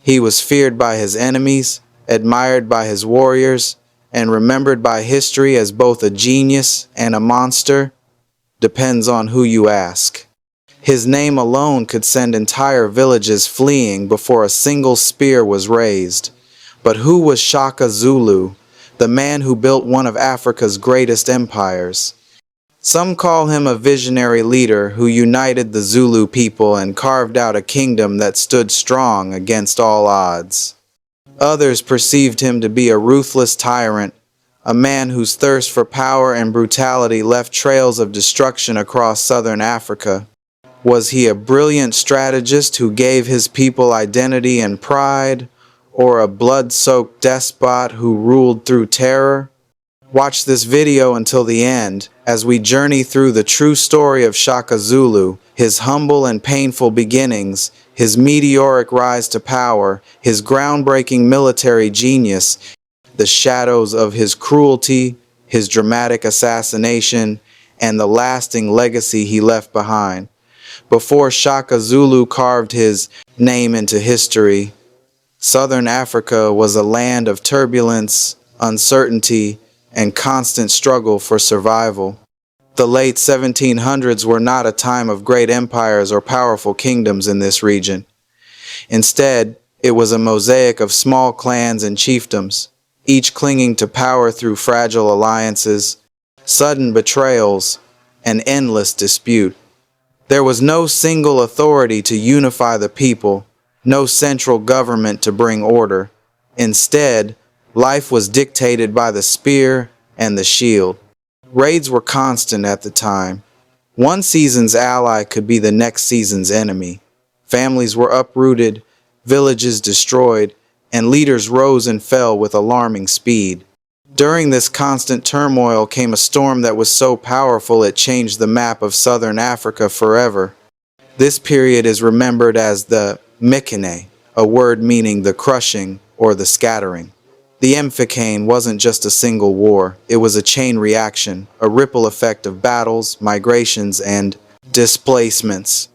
He was feared by his enemies, admired by his warriors, and remembered by history as both a genius and a monster. Depends on who you ask. His name alone could send entire villages fleeing before a single spear was raised. But who was Shaka Zulu, the man who built one of Africa's greatest empires? Some call him a visionary leader who united the Zulu people and carved out a kingdom that stood strong against all odds. Others perceived him to be a ruthless tyrant, a man whose thirst for power and brutality left trails of destruction across southern Africa. Was he a brilliant strategist who gave his people identity and pride, or a blood-soaked despot who ruled through terror? Watch this video until the end as we journey through the true story of Shaka Zulu, his humble and painful beginnings, his meteoric rise to power, his groundbreaking military genius, the shadows of his cruelty, his dramatic assassination, and the lasting legacy he left behind. Before Shaka Zulu carved his name into history, Southern Africa was a land of turbulence, uncertainty, and constant struggle for survival. The late 1700s were not a time of great empires or powerful kingdoms in this region. Instead, it was a mosaic of small clans and chiefdoms, each clinging to power through fragile alliances, sudden betrayals, and endless dispute. There was no single authority to unify the people, no central government to bring order. Instead, life was dictated by the spear and the shield. Raids were constant at the time. One season's ally could be the next season's enemy. Families were uprooted, villages destroyed, and leaders rose and fell with alarming speed. During this constant turmoil came a storm that was so powerful it changed the map of southern Africa forever. This period is remembered as the Mekane, a word meaning the crushing or the scattering. The Mfecane wasn't just a single war, it was a chain reaction, a ripple effect of battles, migrations, and displacements.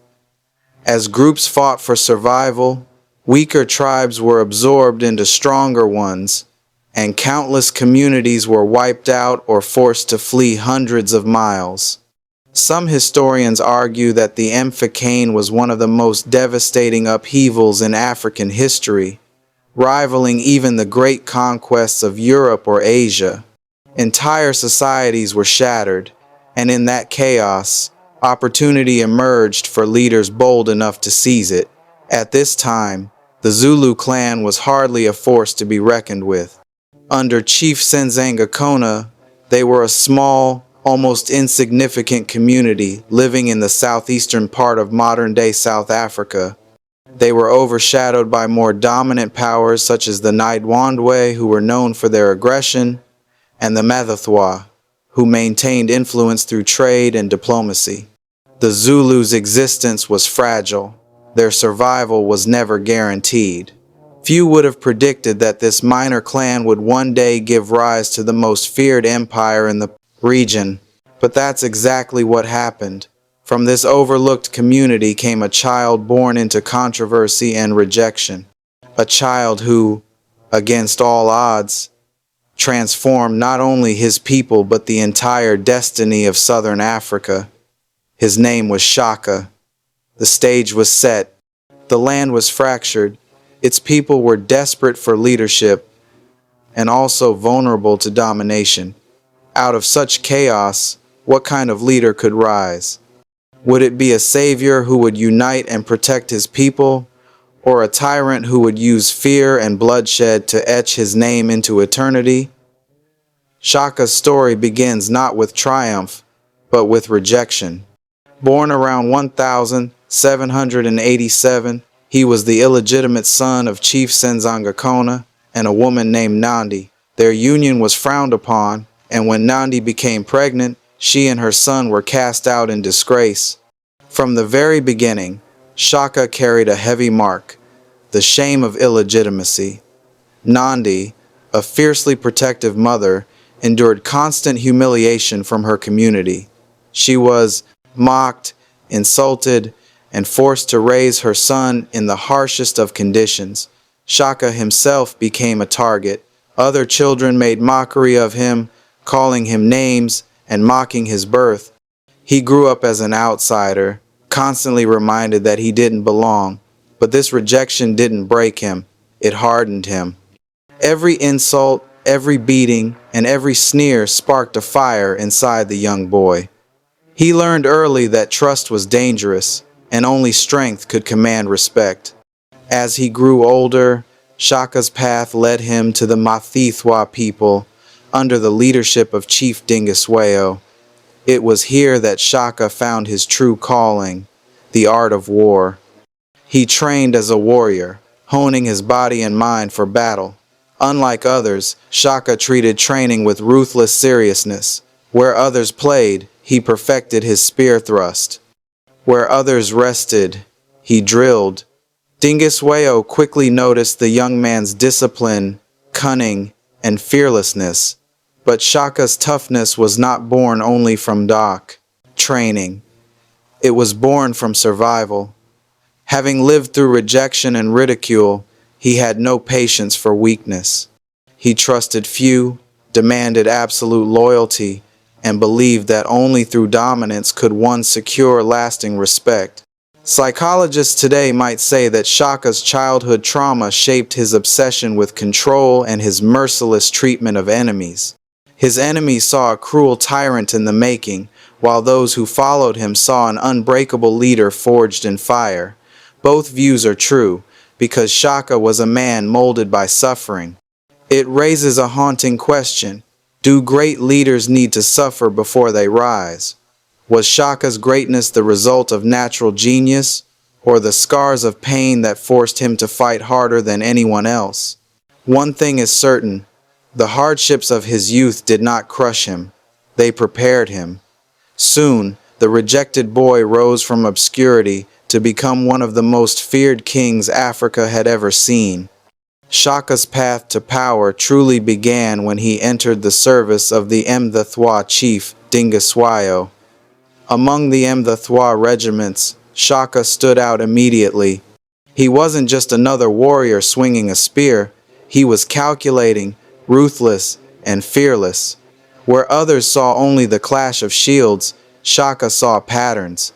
As groups fought for survival, weaker tribes were absorbed into stronger ones, and countless communities were wiped out or forced to flee hundreds of miles. Some historians argue that the Mfecane was one of the most devastating upheavals in African history, rivaling even the great conquests of Europe or Asia. Entire societies were shattered, and in that chaos, opportunity emerged for leaders bold enough to seize it. At this time, the Zulu clan was hardly a force to be reckoned with. Under Chief Senzangakona, they were a small, almost insignificant community living in the southeastern part of modern-day South Africa. They were overshadowed by more dominant powers such as the Nyandwe, who were known for their aggression, and the Mathathwa, who maintained influence through trade and diplomacy. The Zulus' existence was fragile. Their survival was never guaranteed. Few would have predicted that this minor clan would one day give rise to the most feared empire in the region. But that's exactly what happened. From this overlooked community came a child born into controversy and rejection. A child who, against all odds, transformed not only his people but the entire destiny of southern Africa. His name was Shaka. The stage was set. The land was fractured. Its people were desperate for leadership and also vulnerable to domination. Out of such chaos, what kind of leader could rise? Would it be a savior who would unite and protect his people, or a tyrant who would use fear and bloodshed to etch his name into eternity? Shaka's story begins not with triumph, but with rejection. Born around 1787, he was the illegitimate son of Chief Senzangakona and a woman named Nandi. Their union was frowned upon, and when Nandi became pregnant, she and her son were cast out in disgrace. From the very beginning, Shaka carried a heavy mark, the shame of illegitimacy. Nandi, a fiercely protective mother, endured constant humiliation from her community. She was mocked, insulted, and forced to raise her son in the harshest of conditions. Shaka himself became a target. Other children made mockery of him, calling him names and mocking his birth. He grew up as an outsider, constantly reminded that he didn't belong. But this rejection didn't break him, it hardened him. Every insult, every beating, and every sneer sparked a fire inside the young boy. He learned early that trust was dangerous, and only strength could command respect. As he grew older, Shaka's path led him to the Mathithwa people, under the leadership of Chief Dingiswayo. It was here that Shaka found his true calling, the art of war. He trained as a warrior, honing his body and mind for battle. Unlike others, Shaka treated training with ruthless seriousness. Where others played, he perfected his spear thrust. Where others rested, he drilled. Dingiswayo quickly noticed the young man's discipline, cunning, and fearlessness. But Shaka's toughness was not born only from training. It was born from survival. Having lived through rejection and ridicule, he had no patience for weakness. He trusted few, demanded absolute loyalty, and believed that only through dominance could one secure lasting respect. Psychologists today might say that Shaka's childhood trauma shaped his obsession with control and his merciless treatment of enemies. His enemies saw a cruel tyrant in the making, while those who followed him saw an unbreakable leader forged in fire. Both views are true, because Shaka was a man molded by suffering. It raises a haunting question. Do great leaders need to suffer before they rise? Was Shaka's greatness the result of natural genius, or the scars of pain that forced him to fight harder than anyone else? One thing is certain, the hardships of his youth did not crush him. They prepared him. Soon, the rejected boy rose from obscurity to become one of the most feared kings Africa had ever seen. Shaka's path to power truly began when he entered the service of the Mthwa chief, Dingiswayo. Among the Mthwa regiments, Shaka stood out immediately. He wasn't just another warrior swinging a spear, he was calculating, ruthless, and fearless. Where others saw only the clash of shields, Shaka saw patterns.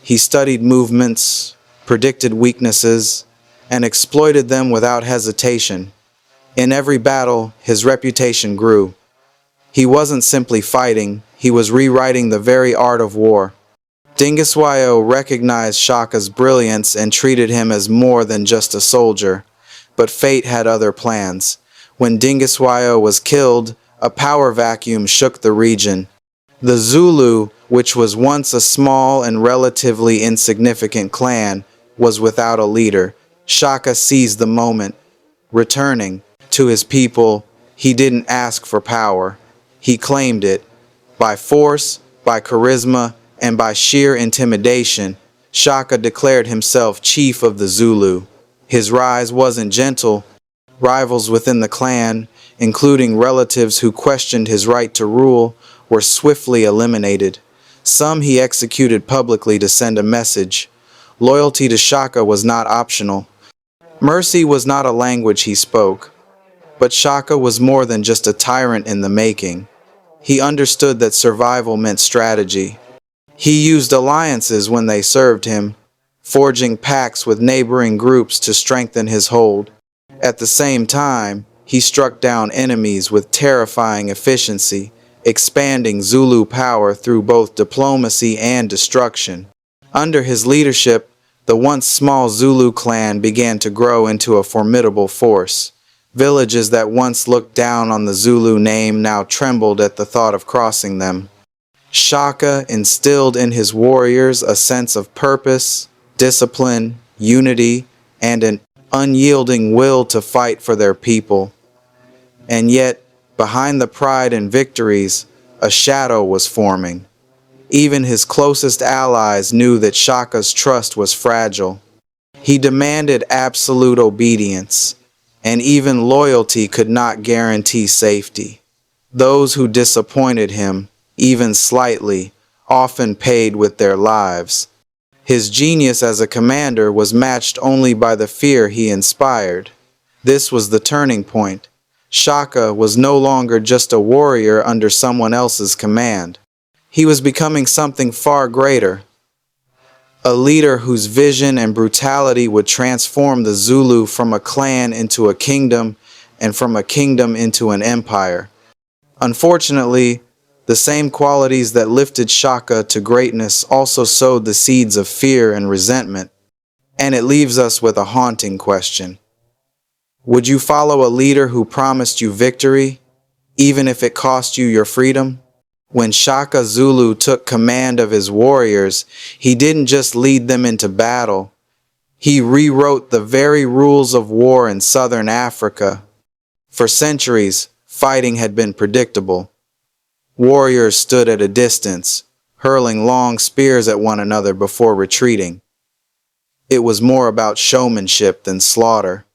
He studied movements, predicted weaknesses, and exploited them without hesitation. In every battle, his reputation grew. He wasn't simply fighting, he was rewriting the very art of war. Dingiswayo recognized Shaka's brilliance and treated him as more than just a soldier. But fate had other plans. When Dingiswayo was killed, a power vacuum shook the region. The Zulu, which was once a small and relatively insignificant clan, was without a leader. Shaka seized the moment. Returning to his people, he didn't ask for power. He claimed it. By force, by charisma, and by sheer intimidation, Shaka declared himself chief of the Zulu. His rise wasn't gentle. Rivals within the clan, including relatives who questioned his right to rule, were swiftly eliminated. Some he executed publicly to send a message. Loyalty to Shaka was not optional. Mercy was not a language he spoke. But Shaka was more than just a tyrant in the making. He understood that survival meant strategy. He used alliances when they served him, forging pacts with neighboring groups to strengthen his hold. At the same time, he struck down enemies with terrifying efficiency, expanding Zulu power through both diplomacy and destruction. Under his leadership, the once small Zulu clan began to grow into a formidable force. Villages that once looked down on the Zulu name now trembled at the thought of crossing them. Shaka instilled in his warriors a sense of purpose, discipline, unity, and an unyielding will to fight for their people. And yet, behind the pride and victories, a shadow was forming. Even his closest allies knew that Shaka's trust was fragile. He demanded absolute obedience, and even loyalty could not guarantee safety. Those who disappointed him, even slightly, often paid with their lives. His genius as a commander was matched only by the fear he inspired. This was the turning point. Shaka was no longer just a warrior under someone else's command. He was becoming something far greater, a leader whose vision and brutality would transform the Zulu from a clan into a kingdom and from a kingdom into an empire. Unfortunately, the same qualities that lifted Shaka to greatness also sowed the seeds of fear and resentment, and it leaves us with a haunting question. Would you follow a leader who promised you victory, even if it cost you your freedom? When Shaka Zulu took command of his warriors, he didn't just lead them into battle. He rewrote the very rules of war in southern Africa. For centuries, fighting had been predictable. Warriors stood at a distance, hurling long spears at one another before retreating. It was more about showmanship than slaughter.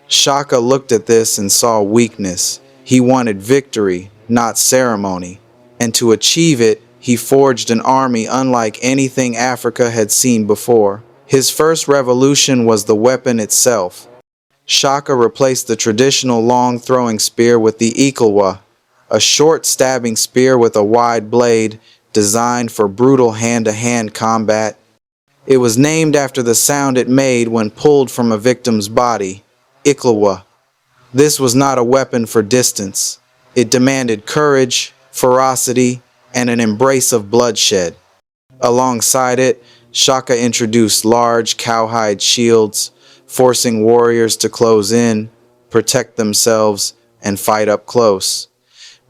Shaka looked at this and saw weakness. He wanted victory, not ceremony. And to achieve it, he forged an army unlike anything Africa had seen before. His first revolution was the weapon itself. Shaka replaced the traditional long throwing spear with the Ikilwa, a short stabbing spear with a wide blade designed for brutal hand-to-hand combat. It was named after the sound it made when pulled from a victim's body, Ikilwa. This was not a weapon for distance. It demanded courage, ferocity, and an embrace of bloodshed. Alongside it, Shaka introduced large cowhide shields, forcing warriors to close in, protect themselves, and fight up close.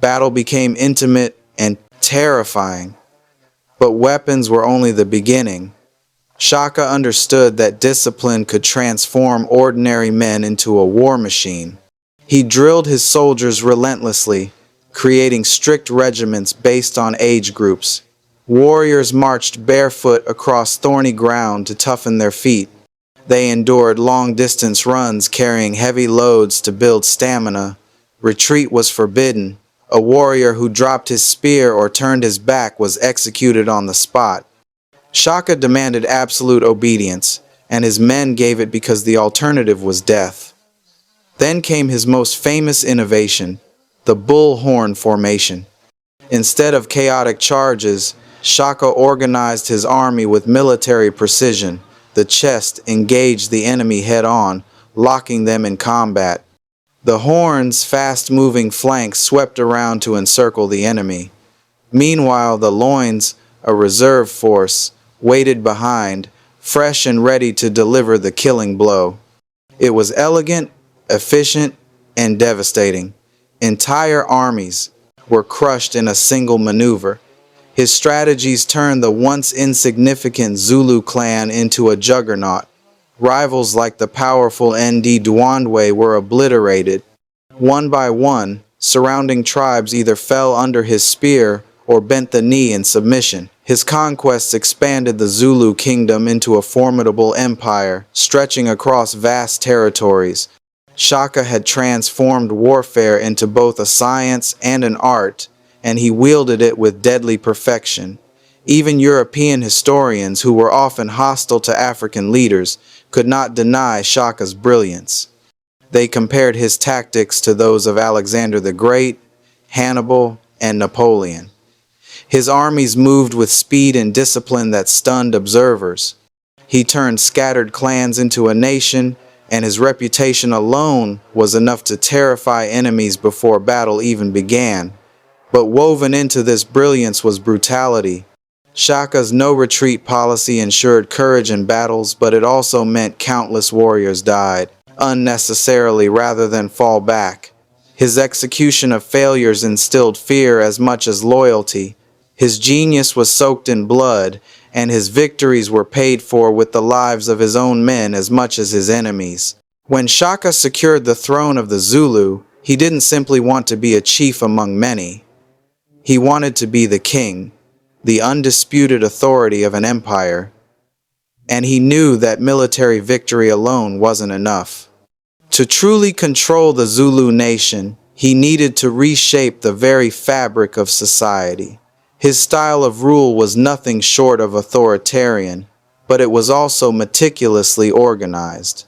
Battle became intimate and terrifying, but weapons were only the beginning. Shaka understood that discipline could transform ordinary men into a war machine. He drilled his soldiers relentlessly, creating strict regiments based on age groups. Warriors marched barefoot across thorny ground to toughen their feet. They endured long-distance runs carrying heavy loads to build stamina. Retreat was forbidden. A warrior who dropped his spear or turned his back was executed on the spot. Shaka demanded absolute obedience, and his men gave it because the alternative was death. Then came his most famous innovation, the bullhorn formation. Instead of chaotic charges, Shaka organized his army with military precision. The chest engaged the enemy head-on, locking them in combat. The horns' fast-moving flanks swept around to encircle the enemy. Meanwhile, the loins, a reserve force, waited behind, fresh and ready to deliver the killing blow. It was elegant, efficient, and devastating. Entire armies were crushed in a single maneuver. His strategies turned the once insignificant Zulu clan into a juggernaut. Rivals like the powerful Ndi Dwandwe were obliterated. One by one, surrounding tribes either fell under his spear or bent the knee in submission. His conquests expanded the Zulu kingdom into a formidable empire, stretching across vast territories. Shaka had transformed warfare into both a science and an art, and he wielded it with deadly perfection. Even European historians, who were often hostile to African leaders, could not deny Shaka's brilliance. They compared his tactics to those of Alexander the Great, Hannibal, and Napoleon. His armies moved with speed and discipline that stunned observers. He turned scattered clans into a nation, and his reputation alone was enough to terrify enemies before battle even began. But woven into this brilliance was brutality. Shaka's no-retreat policy ensured courage in battles, but it also meant countless warriors died unnecessarily rather than fall back. His execution of failures instilled fear as much as loyalty. His genius was soaked in blood, and his victories were paid for with the lives of his own men as much as his enemies. When Shaka secured the throne of the Zulu, he didn't simply want to be a chief among many. He wanted to be the king, the undisputed authority of an empire. And he knew that military victory alone wasn't enough. To truly control the Zulu nation, he needed to reshape the very fabric of society. His style of rule was nothing short of authoritarian, but it was also meticulously organized.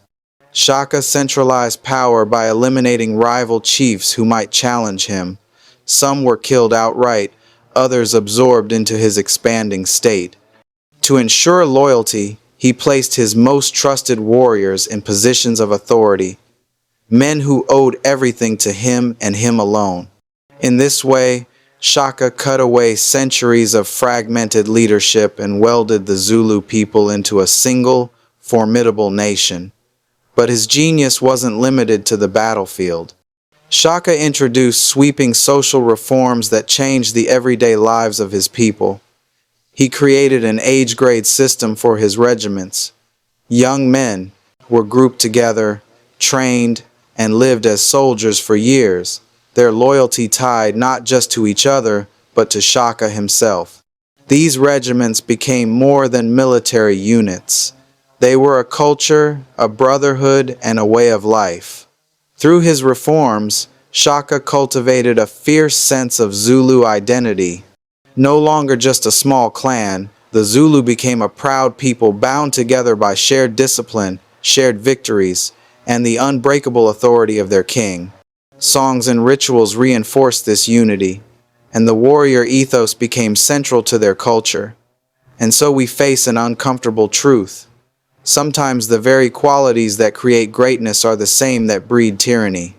Shaka centralized power by eliminating rival chiefs who might challenge him. Some were killed outright, others absorbed into his expanding state. To ensure loyalty, he placed his most trusted warriors in positions of authority, men who owed everything to him and him alone. In this way, Shaka cut away centuries of fragmented leadership and welded the Zulu people into a single, formidable nation. But his genius wasn't limited to the battlefield. Shaka introduced sweeping social reforms that changed the everyday lives of his people. He created an age-grade system for his regiments. Young men were grouped together, trained, and lived as soldiers for years, their loyalty tied not just to each other, but to Shaka himself. These regiments became more than military units. They were a culture, a brotherhood, and a way of life. Through his reforms, Shaka cultivated a fierce sense of Zulu identity. No longer just a small clan, the Zulu became a proud people bound together by shared discipline, shared victories, and the unbreakable authority of their king. Songs and rituals reinforced this unity, and the warrior ethos became central to their culture. And so we face an uncomfortable truth. Sometimes the very qualities that create greatness are the same that breed tyranny.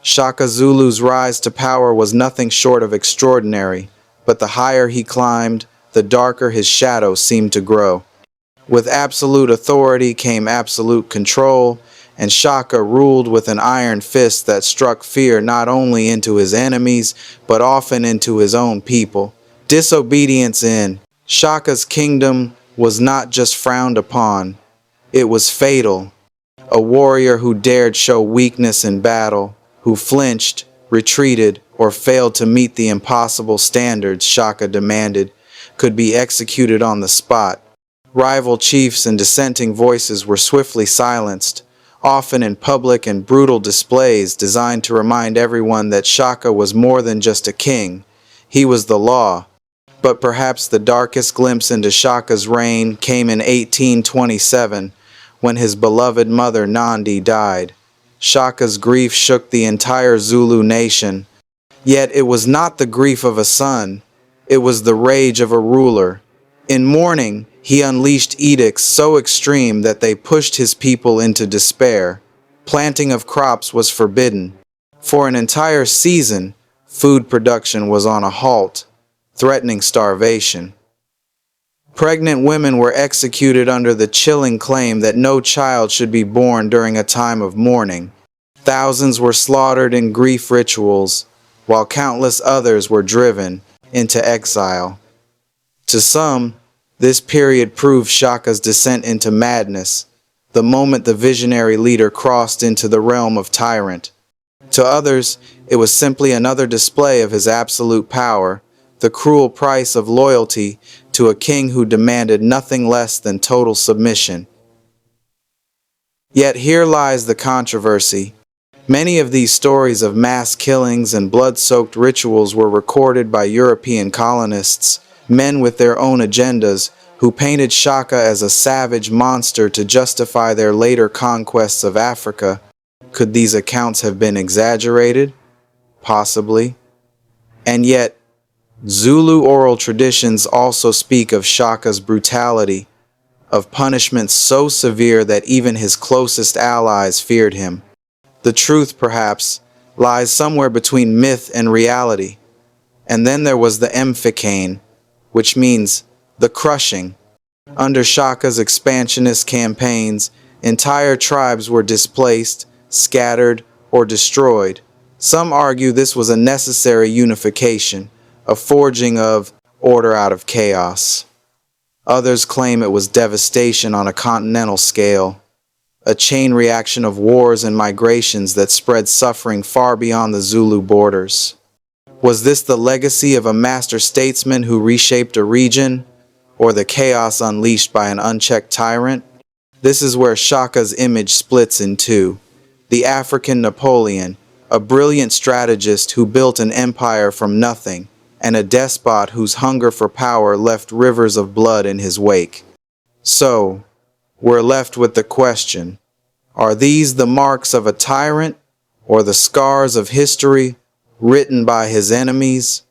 Shaka Zulu's rise to power was nothing short of extraordinary, but the higher he climbed, the darker his shadow seemed to grow. With absolute authority came absolute control, and Shaka ruled with an iron fist that struck fear not only into his enemies, but often into his own people. Disobedience in Shaka's kingdom was not just frowned upon, it was fatal. A warrior who dared show weakness in battle, who flinched, retreated, or failed to meet the impossible standards Shaka demanded, could be executed on the spot. Rival chiefs and dissenting voices were swiftly silenced, often in public and brutal displays designed to remind everyone that Shaka was more than just a king. He was the law. But perhaps the darkest glimpse into Shaka's reign came in 1827, when his beloved mother Nandi died. Shaka's grief shook the entire Zulu nation. Yet it was not the grief of a son, it was the rage of a ruler. In mourning, he unleashed edicts so extreme that they pushed his people into despair. Planting of crops was forbidden. For an entire season, food production was on a halt, threatening starvation. Pregnant women were executed under the chilling claim that no child should be born during a time of mourning. Thousands were slaughtered in grief rituals, while countless others were driven into exile. To some, this period proved Shaka's descent into madness, the moment the visionary leader crossed into the realm of Tyrant. To others, it was simply another display of his absolute power, the cruel price of loyalty to a king who demanded nothing less than total submission. Yet here lies the controversy. Many of these stories of mass killings and blood-soaked rituals were recorded by European colonists, men with their own agendas, who painted Shaka as a savage monster to justify their later conquests of Africa. Could these accounts have been exaggerated? Possibly. And yet, Zulu oral traditions also speak of Shaka's brutality, of punishments so severe that even his closest allies feared him. The truth, perhaps, lies somewhere between myth and reality. And then there was the Mfikane, which means the crushing. Under Shaka's expansionist campaigns, entire tribes were displaced, scattered, or destroyed. Some argue this was a necessary unification, a forging of order out of chaos. Others claim it was devastation on a continental scale, a chain reaction of wars and migrations that spread suffering far beyond the Zulu borders. Was this the legacy of a master statesman who reshaped a region, or the chaos unleashed by an unchecked tyrant? This is where Shaka's image splits in two. The African Napoleon, a brilliant strategist who built an empire from nothing, and a despot whose hunger for power left rivers of blood in his wake. So, we're left with the question, Are these the marks of a tyrant or the scars of history written by his enemies?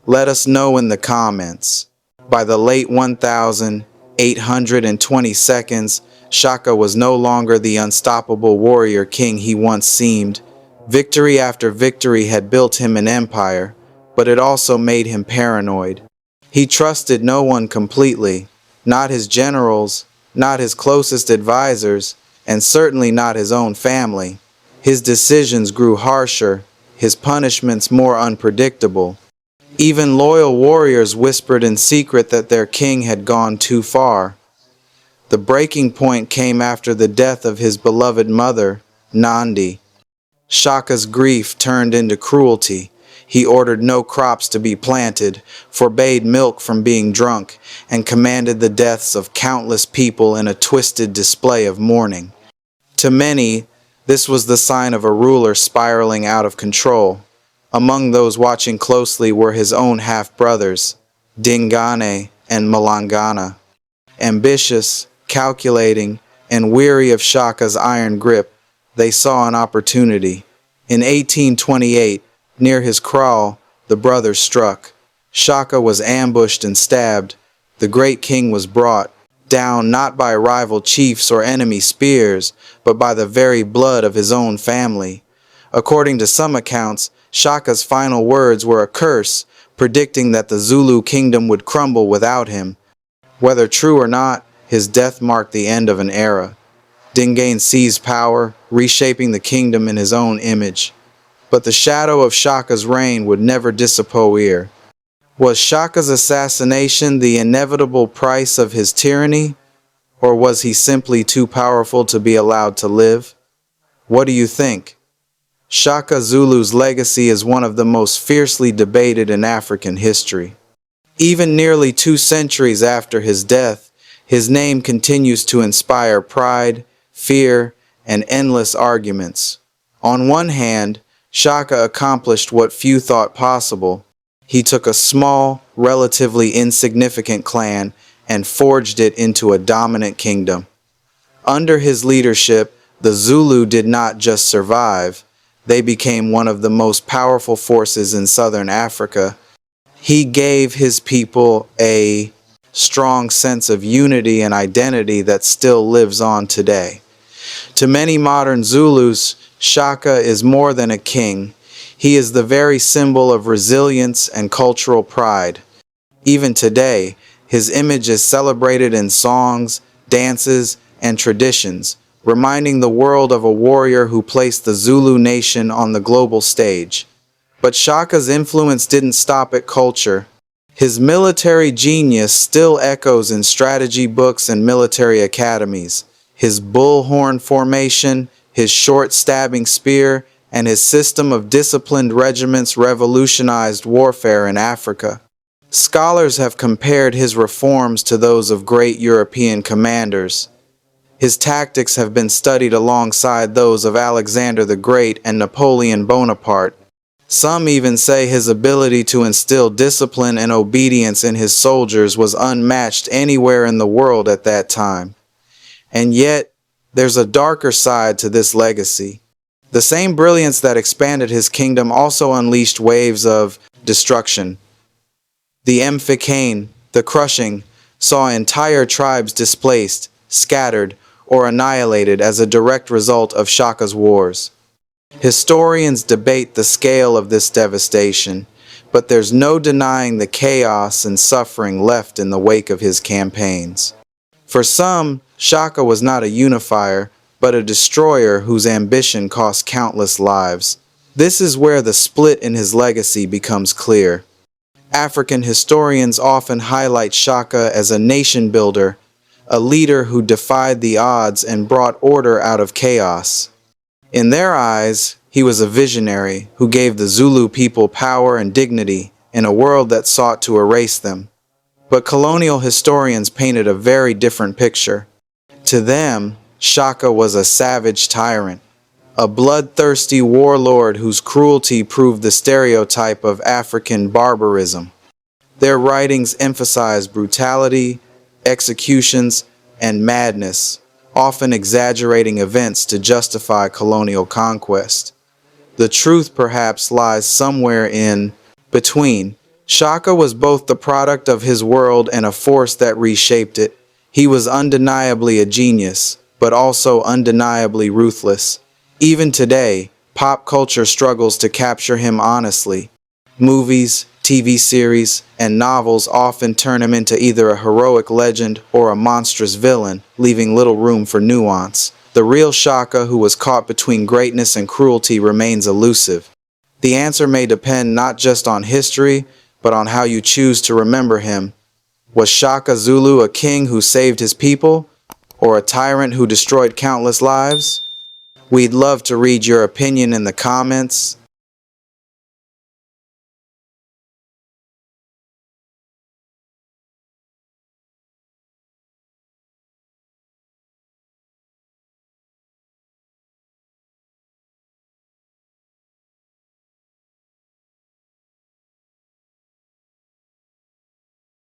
Let us know in the comments. By the late 1820s, Shaka was no longer the unstoppable warrior king he once seemed. Victory after victory had built him an empire, but it also made him paranoid. He trusted no one completely, not his generals, not his closest advisors, and certainly not his own family. His decisions grew harsher, his punishments more unpredictable. Even loyal warriors whispered in secret that their king had gone too far. The breaking point came after the death of his beloved mother, Nandi. Shaka's grief turned into cruelty. He ordered no crops to be planted, forbade milk from being drunk, and commanded the deaths of countless people in a twisted display of mourning. To many, this was the sign of a ruler spiraling out of control. Among those watching closely were his own half-brothers, Dingane and Malangana. Ambitious, calculating, and weary of Shaka's iron grip, they saw an opportunity. In 1828, near his kraal, the brothers struck. Shaka was ambushed and stabbed. The great king was brought down not by rival chiefs or enemy spears, but by the very blood of his own family. According to some accounts, Shaka's final words were a curse, predicting that the Zulu kingdom would crumble without him. Whether true or not, his death marked the end of an era. Dingane seized power, reshaping the kingdom in his own image. But the shadow of Shaka's reign would never disappear. Was Shaka's assassination the inevitable price of his tyranny? Or was he simply too powerful to be allowed to live? What do you think? Shaka Zulu's legacy is one of the most fiercely debated in African history. Even nearly 2 centuries after his death, his name continues to inspire pride, fear, and endless arguments. On one hand, Shaka accomplished what few thought possible. He took a small, relatively insignificant clan and forged it into a dominant kingdom. Under his leadership, the Zulu did not just survive. They became one of the most powerful forces in southern Africa. He gave his people a strong sense of unity and identity that still lives on today. To many modern Zulus, Shaka is more than a king. He is the very symbol of resilience and cultural pride. Even today, his image is celebrated in songs, dances, and traditions, reminding the world of a warrior who placed the Zulu nation on the global stage. But Shaka's influence didn't stop at culture. His military genius still echoes in strategy books and military academies. His bullhorn formation, his short stabbing spear, and his system of disciplined regiments revolutionized warfare in Africa. Scholars have compared his reforms to those of great European commanders. His tactics have been studied alongside those of Alexander the Great and Napoleon Bonaparte. Some even say his ability to instill discipline and obedience in his soldiers was unmatched anywhere in the world at that time. And yet, there's a darker side to this legacy. The same brilliance that expanded his kingdom also unleashed waves of destruction. The Mfikane, the crushing, saw entire tribes displaced, scattered, or annihilated as a direct result of Shaka's wars. Historians debate the scale of this devastation, but there's no denying the chaos and suffering left in the wake of his campaigns. For some, Shaka was not a unifier, but a destroyer whose ambition cost countless lives. This is where the split in his legacy becomes clear. African historians often highlight Shaka as a nation builder, a leader who defied the odds and brought order out of chaos. In their eyes, he was a visionary who gave the Zulu people power and dignity in a world that sought to erase them. But colonial historians painted a very different picture. To them, Shaka was a savage tyrant, a bloodthirsty warlord whose cruelty proved the stereotype of African barbarism. Their writings emphasized brutality, executions, and madness, often exaggerating events to justify colonial conquest. The truth perhaps lies somewhere in between. Shaka was both the product of his world and a force that reshaped it. He was undeniably a genius, but also undeniably ruthless. Even today, pop culture struggles to capture him honestly. Movies, TV series, and novels often turn him into either a heroic legend or a monstrous villain, leaving little room for nuance. The real Shaka, who was caught between greatness and cruelty, remains elusive. The answer may depend not just on history, but on how you choose to remember him. Was Shaka Zulu a king who saved his people, or a tyrant who destroyed countless lives? We'd love to read your opinion in the comments.